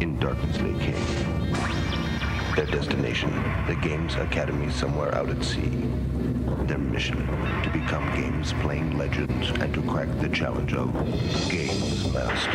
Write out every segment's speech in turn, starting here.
in darkness lay King. Their destination, the Games Academy somewhere out at sea. Their mission, to become games playing legends and to crack the challenge of Gamemaster.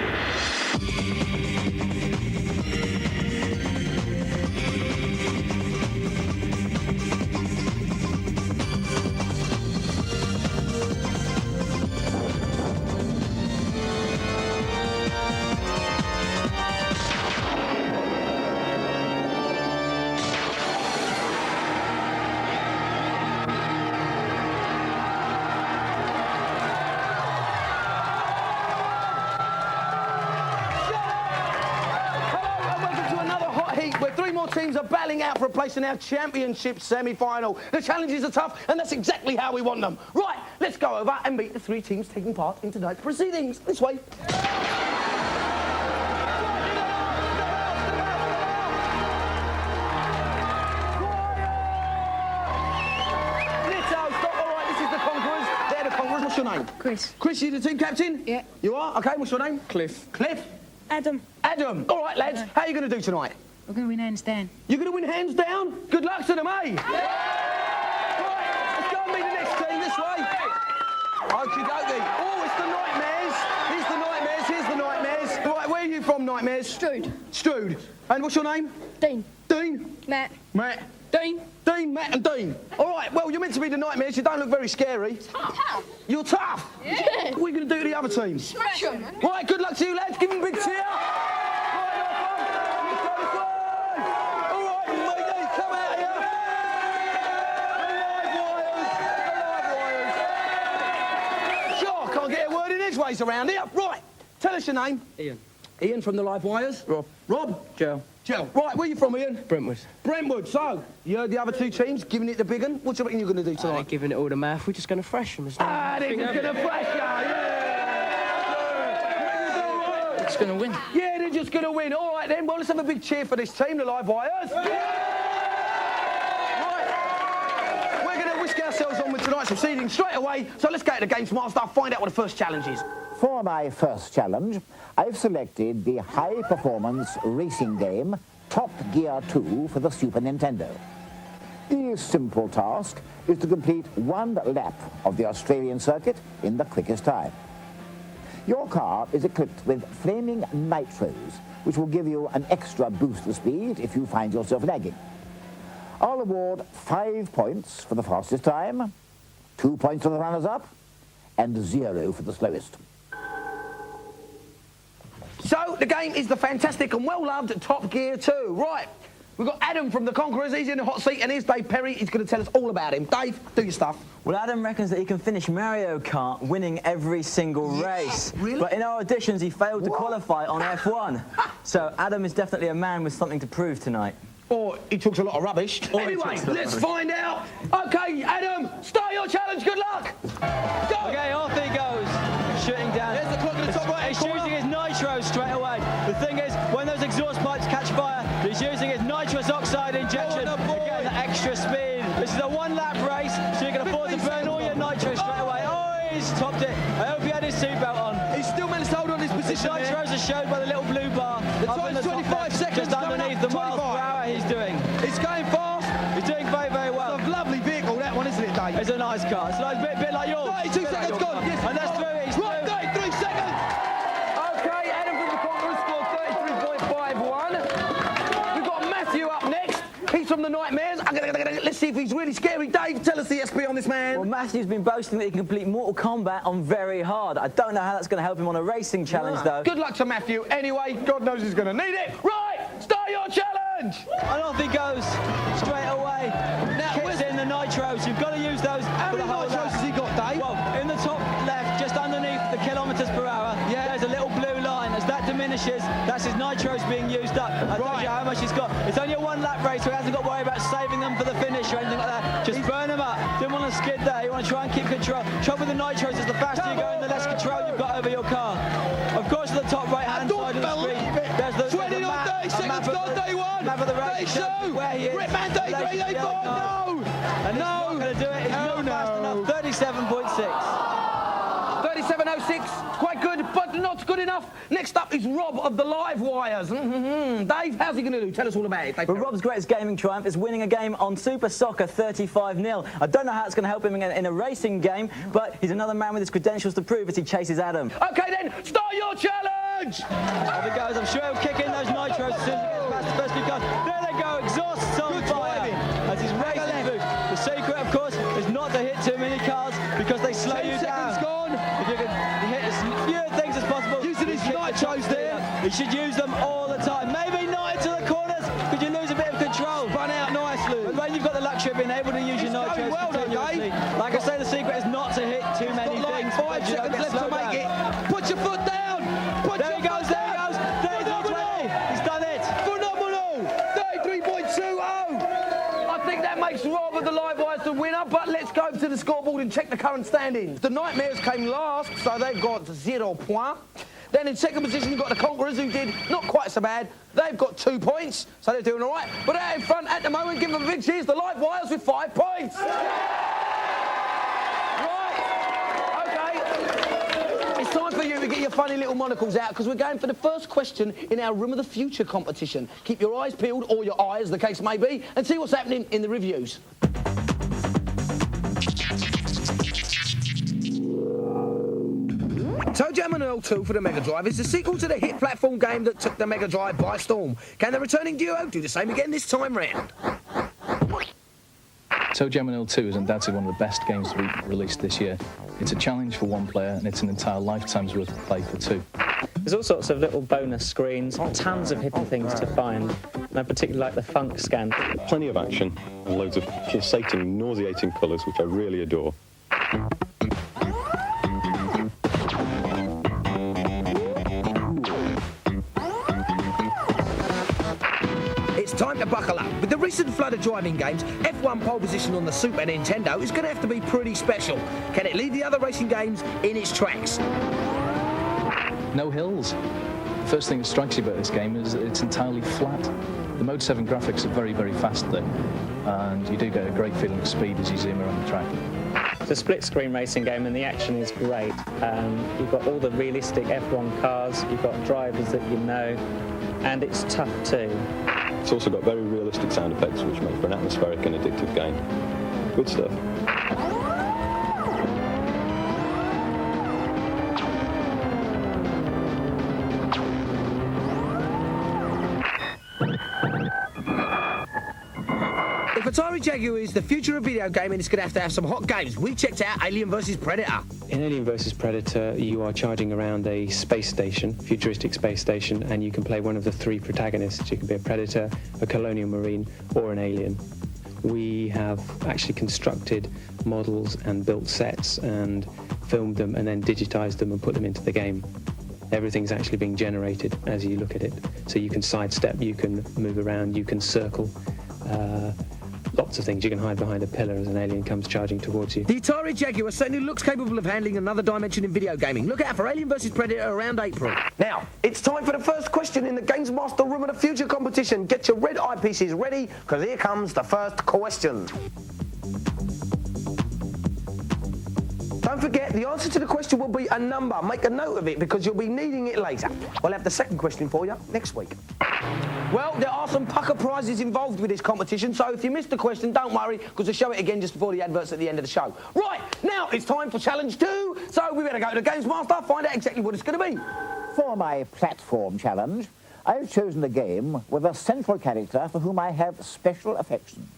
Where three more teams are battling out for a place in our championship semi-final. The challenges are tough, and that's exactly how we want them. Right, let's go over and meet the three teams taking part in tonight's proceedings. This way. What's your name? Chris. Chris, you the team captain? Yeah. You are? OK, what's your name? Cliff. Cliff? Adam. Adam. All right, lads, how are you going to do tonight? We're going to win hands down. You're going to win hands down? Good luck to them, eh? Yeah. Right, let's go and meet the next team this way. Okie dokie. Oh, it's the Nightmares. Here's the Nightmares. Here's the Nightmares. Right, where are you from, Nightmares? Strood. Strood. And what's your name? Dean. Dean? Matt. Matt. Dean. Dean, Matt and Dean. All right, well, you're meant to be the Nightmares. You don't look very scary. Tough. You're tough? Yeah. What are we going to do to the other team? Smash them. Right, good luck to you, lads. Give them a big cheer. Ways around here. Right, tell us your name. Ian. Ian from the Live Wires. Rob. Rob? Joe. Joe. Right, where are you from, Ian? Brentwood. Brentwood. So, you heard the other two teams giving it the big one. What do you reckon you're going to do tonight? They're giving it all the math. We're just going to thrash them. They're just going to thrash you. Yeah. They're just going to win. Yeah, they're just going to win. All right, then. Well, let's have a big cheer for this team, the Live Wires. Yeah. Ourselves on with tonight's proceedings straight away, so let's go to the Games Master, find out what the first challenge is. For my first challenge, I've selected the high-performance racing game Top Gear 2 for the Super Nintendo. The simple task is to complete one lap of the Australian circuit in the quickest time. Your car is equipped with flaming nitros, which will give you an extra boost of speed if you find yourself lagging. I'll award 5 points for the fastest time, 2 points for the runners-up, and 0 for the slowest. So, the game is the fantastic and well-loved Top Gear 2. Right, we've got Adam from the Conquerors. He's in the hot seat, and here's Dave Perry. He's going to tell us all about him. Dave, do your stuff. Well, Adam reckons that he can finish Mario Kart winning every single race. Really? But in our auditions, he failed to qualify on F1. So Adam is definitely a man with something to prove tonight. Or he talks a lot of rubbish. Anyway, let's find out. OK, Adam, start your challenge. Good luck. Go. OK, off he goes. Shooting down. There's the clock in the top right. He's using his nitro straight away. The thing is, when those exhaust pipes catch fire, he's using his nitrous oxide injection to get the extra speed. This is a one-lap race, so you can afford to burn all your nitro straight away. Oh, he's topped it. I hope he had his seatbelt on. He's still managed to hold on his position. His nitros are showed by the little blue bar. The time's 25 seconds. Just underneath the miles per hour he's doing. It's going fast. He's doing very, very well. It's a lovely vehicle, that one, isn't it, Dave? It's a nice car. It's a nice bit like yours. 32 seconds gone. Yes. And that's through. He's right, 33 seconds. OK, Adam from the Conquerors scored 33.51. We've got Matthew up next. He's from the Nightmares. Let's see if he's really scary. Dave, tell us the SP on this man. Well, Matthew's been boasting that he can complete Mortal Kombat on very hard. I don't know how that's going to help him on a racing challenge, though. Good luck to Matthew. Anyway, God knows he's going to need it. Right, start your challenge. And off he goes, straight away. Now, kicks in the nitros. You've got to use those. How many nitros has he got, Dave? Well, in the top left, just underneath the kilometres per hour, there's a little blue line. As that diminishes, that's his nitros being used up. I told you how much he's got. It's only a one-lap race, so he hasn't got to worry about saving them for the finish or anything like that. Just burn them up. Didn't want to skid there. You want to try and keep control. Trouble with the nitros is the faster you go and the less control you've got over your car. Of course, at the top right-hand side of the screen, there's the 20 or 30 seconds gone, day one. Map of the race. Where he is. Ripman, day 3, day 4. No. And he's not going to do it. He's not fast enough. 37.6. 37.06. Quite good, but not good enough. Next up is Rob of the Live Wires. Dave, how's he going to do? Tell us all about it, Dave. Well, Rob's greatest gaming triumph is winning a game on Super Soccer 35-0. I don't know how it's going to help him in a racing game, but he's another man with his credentials to prove as he chases Adam. OK, then, start your challenge! Off it goes. I'm sure he'll kick in those nitros as soon as he gets past the first few cars. There they go. Exhausts on fire as he's racing through. The secret, of course, is not to hit too many cars because they slow you down. 10 seconds gone. If you can hit as few things as possible. Using his nitros there. You should use them all the time. Maybe not into the corners because you lose a bit of control. Run out nicely. But when you've got the luxury of being able to use your nitros continuously, like I say, the secret is not to hit too many things. 5 seconds left to make it. Put your foot down. There he goes, there he goes. 33.20. He's done it. Phenomenal. 33.20. I think that makes Rob of the Live Wires the winner, but let's go to the scoreboard and check the current standings. The Nightmares came last, so they've got 0 points. Then in second position, you've got the Conquerors, who did not quite so bad. They've got 2 points, so they're doing all right. But out in front at the moment, give them a big cheers, the Live Wires with 5 points. Right, OK. It's time for you to get your funny little monocles out, because we're going for the first question in our Room of the Future competition. Keep your eyes peeled, or your eyes, the case may be, and see what's happening in the reviews. Toe Jam and Earl 2 for the Mega Drive is the sequel to the hit platform game that took the Mega Drive by storm. Can the returning duo do the same again this time round? Toe Jam and Earl 2 is undoubtedly one of the best games to be released this year. It's a challenge for one player and it's an entire lifetime's worth of play for two. There's all sorts of little bonus screens, tons of hidden things to find, and I particularly like the funk scan. Plenty of action and loads of pulsating, nauseating colours, which I really adore. It's time to buckle up. With the recent flood of driving games, F1 pole position on the Super Nintendo is going to have to be pretty special. Can it lead the other racing games in its tracks? No hills. The first thing that strikes you about this game is that it's entirely flat. The Mode 7 graphics are very, very fast though, and you do get a great feeling of speed as you zoom around the track. It's a split-screen racing game and the action is great. You've got all the realistic F1 cars, you've got drivers that you know, and it's tough too. It's also got very realistic sound effects, which make for an atmospheric and addictive game. Good stuff. If Atari Jaguar is the future of video gaming, it's going to have some hot games. We checked out Alien vs Predator. In Alien vs Predator, you are charging around a space station, futuristic space station, and you can play one of the 3 protagonists. You can be a Predator, a Colonial Marine, or an alien. We have actually constructed models and built sets and filmed them and then digitized them and put them into the game. Everything's actually being generated as you look at it. So you can sidestep, you can move around, you can circle. Lots of things. You can hide behind a pillar as an alien comes charging towards you. The Atari Jaguar certainly looks capable of handling another dimension in video gaming. Look out for Alien vs Predator around April. Now, it's time for the first question in the Gamemaster Room of the Future competition. Get your red eyepieces ready, because here comes the first question. Don't forget, the answer to the question will be a number. Make a note of it, because you'll be needing it later. We'll have the second question for you next week. Well, there are some pucker prizes involved with this competition, so if you missed the question, don't worry, because we'll show it again just before the adverts at the end of the show. Right, now it's time for Challenge 2, so we better go to the Gamemaster, find out exactly what it's going to be. For my platform challenge, I've chosen a game with a central character for whom I have special affection.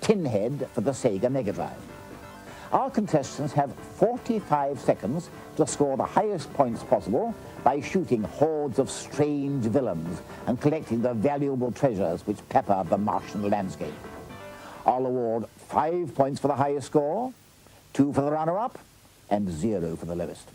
Tinhead for the Sega Mega Drive. Our contestants have 45 seconds to score the highest points possible by shooting hordes of strange villains and collecting the valuable treasures which pepper the Martian landscape. I'll award 5 points for the highest score, 2 for the runner-up, and 0 for the lowest.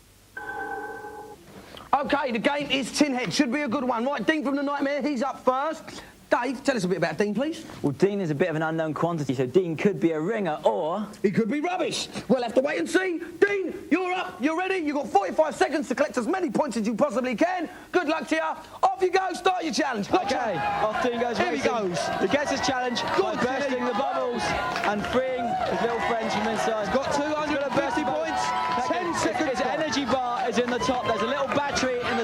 OK, the game is Tinhead. Should be a good one. Right, Dean from the Nightmare, he's up first. Dave, tell us a bit about Dean, please. Well, Dean is a bit of an unknown quantity, so Dean could be a ringer, or... he could be rubbish. We'll have to wait and see. Dean, you're up. You're ready. You've got 45 seconds to collect as many points as you possibly can. Good luck to you. Off you go. Start your challenge. OK, off Dean goes. Here he goes. He gets his challenge by bursting the bubbles and freeing his little friends from inside. Got 250 points. 10 seconds. His energy bar is in the top. There's a little battery in the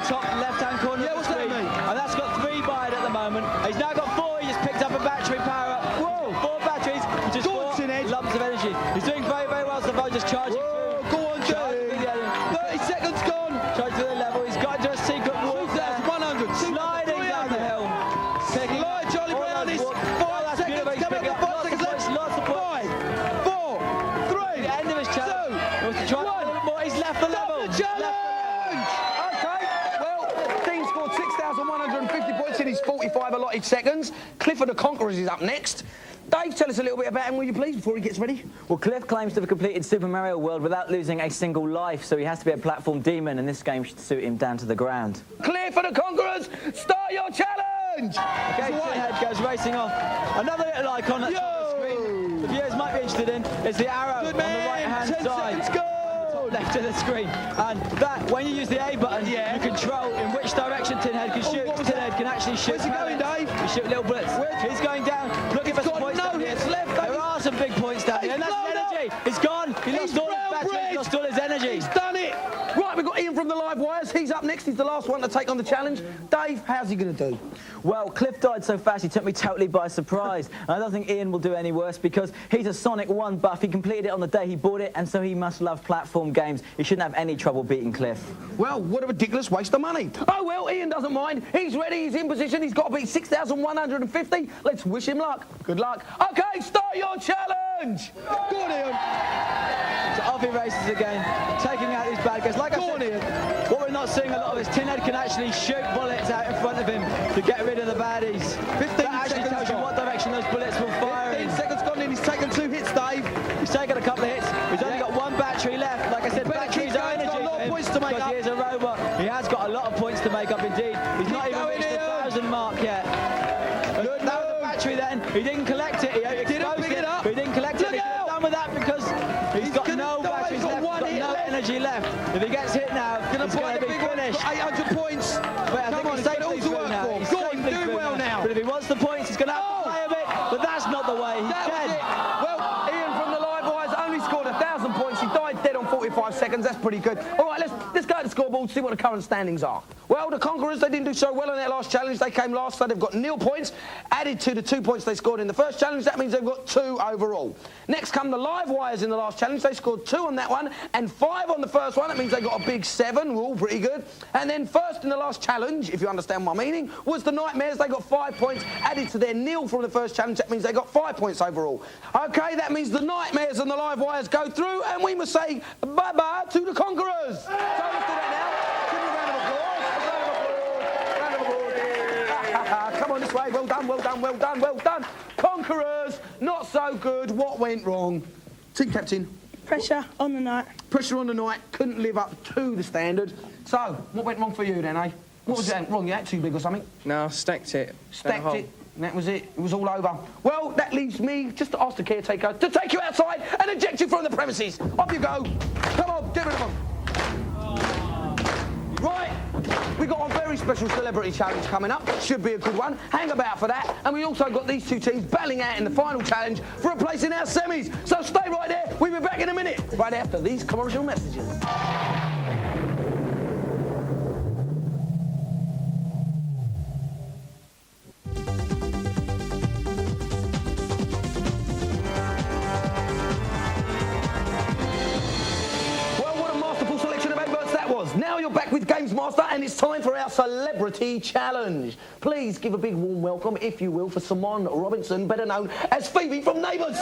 6,150 points in his 45 allotted seconds. Clifford the Conquerors is up next. Dave, tell us a little bit about him, will you please, before he gets ready? Well, Cliff claims to have completed Super Mario World without losing a single life, so he has to be a platform demon, and this game should suit him down to the ground. Clifford the Conquerors, start your challenge! Okay, Tinhead goes racing off. Another little icon at the top of the screen the viewers might be interested in is the arrow on the right-hand side. Left of the screen, and that when you use the A button, you control in which direction Tinhead can shoot. Tinhead can actually shoot. Where's he going, Dave? You shoot little bullets. He's going down, looking for some points down here. There are some big points down here, and that's his energy. He's gone. He lost all his battery. He's lost all his energy. He's done it. Right, we've got Ian from the live wires. He's up next. He's the last one to take on the challenge. Dave, how's he going to do? Well, Cliff died so fast he took me totally by surprise. And I don't think Ian will do any worse because he's a Sonic 1 buff. He completed it on the day he bought it, and so he must love platform games. He shouldn't have any trouble beating Cliff. Well, what a ridiculous waste of money. Oh, well, Ian doesn't mind. He's ready. He's in position. He's got to beat 6,150. Let's wish him luck. Good luck. OK, start your challenge. Go on, Ian. So off he races again, taking out these bad guys. Like I said, what we're not seeing a lot of is Tinhead can actually shoot bullets out in front of him to get rid of the baddies. 15 that actually tells you what direction those bullets will fire 15 in. seconds gone in. He's taken 2 hits, Dave. He's taken a couple of hits. He's only got 1 battery left. Like I said, batteries are energy He's got a lot of points to make up. he is a robot. He has got a lot of points to make up indeed. He's not even reached the 1,000 mark yet. That was the battery then. He didn't collect it. He exposed it, but he didn't collect it. He could have done with that because he's got no batteries left. He's got no energy left. If he gets hit now, it's going to be finished. 800 points. But I think he's safely through now. He's safely through well now. But if he wants the points, he's going to have to play a bit. But that's not the way. He's dead. Well, Ian from the live wires only scored 1,000 points. He died dead on 45 seconds. That's pretty good. All right, let's go to the scoreboard, see what the current standings are. Well, the Conquerors, they didn't do so well in their last challenge. They came last, so they've got 0 points. Added to the 2 points they scored in the first challenge, that means they've got 2 overall. Next come the live wires in the last challenge. They scored 2 on that one and 5 on the first one. That means they got a big 7. We're all pretty good. And then first in the last challenge, if you understand my meaning, was the Nightmares. They got 5 points added to their 0 from the first challenge. That means they got 5 points overall. OK, that means the Nightmares and the live wires go through, and we must say bye-bye to the Conquerors. So let's do that now. Give me a round of applause. Come on this way. Well done, well done, well done, well done. Conquerors, not so good. What went wrong? Team captain. Pressure on the night. Pressure on the night. Couldn't live up to the standard. So, what went wrong for you then, eh? What was that wrong? You had too big or something? No, stacked it. Stacked it. And that was it. It was all over. Well, that leaves me just to ask the caretaker to take you outside and eject you from the premises. Off you go. Come on, get rid of them. Right, we got a very special celebrity challenge coming up. Should be a good one. Hang about for that. And we also got these 2 teams battling out in the final challenge for a place in our semis. So stay right there. We'll be back in a minute. Right after these commercial messages. Now you're back with Gamemaster, and it's time for our Celebrity Challenge. Please give a big warm welcome, if you will, for Simone Robinson, better known as Phoebe from Neighbours.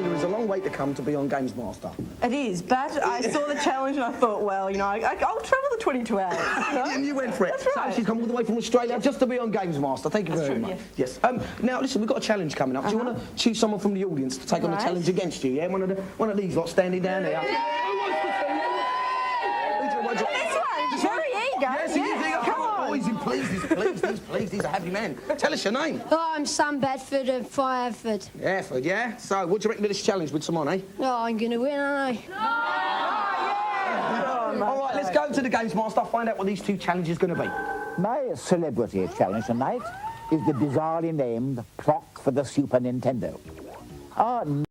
Is a long way to come to be on Gamemaster. It is, but I saw the challenge and I thought, well, you know, I'll travel the 22 hours. You know? And you went for it. That's right. So she's come all the way from Australia just to be on Gamemaster. Thank you very much. Yes. Now, listen, we've got a challenge coming up. Do you want to choose someone from the audience to take on the challenge against you? Yeah, one of these lot standing down there. Who wants to see? This one, very eager. Yes, he is eager. Come on. Oh, he's pleased. He's a happy man. Tell us your name. Oh, I'm Sam Bedford and Fireford. Bedford, yeah? So, what do you reckon of this challenge with Simone, eh? Oh, I'm going to win, aren't I? All right, let's go to the Gamemaster, find out what these 2 challenges are going to be. My celebrity challenge tonight is the bizarrely named Clock for the Super Nintendo.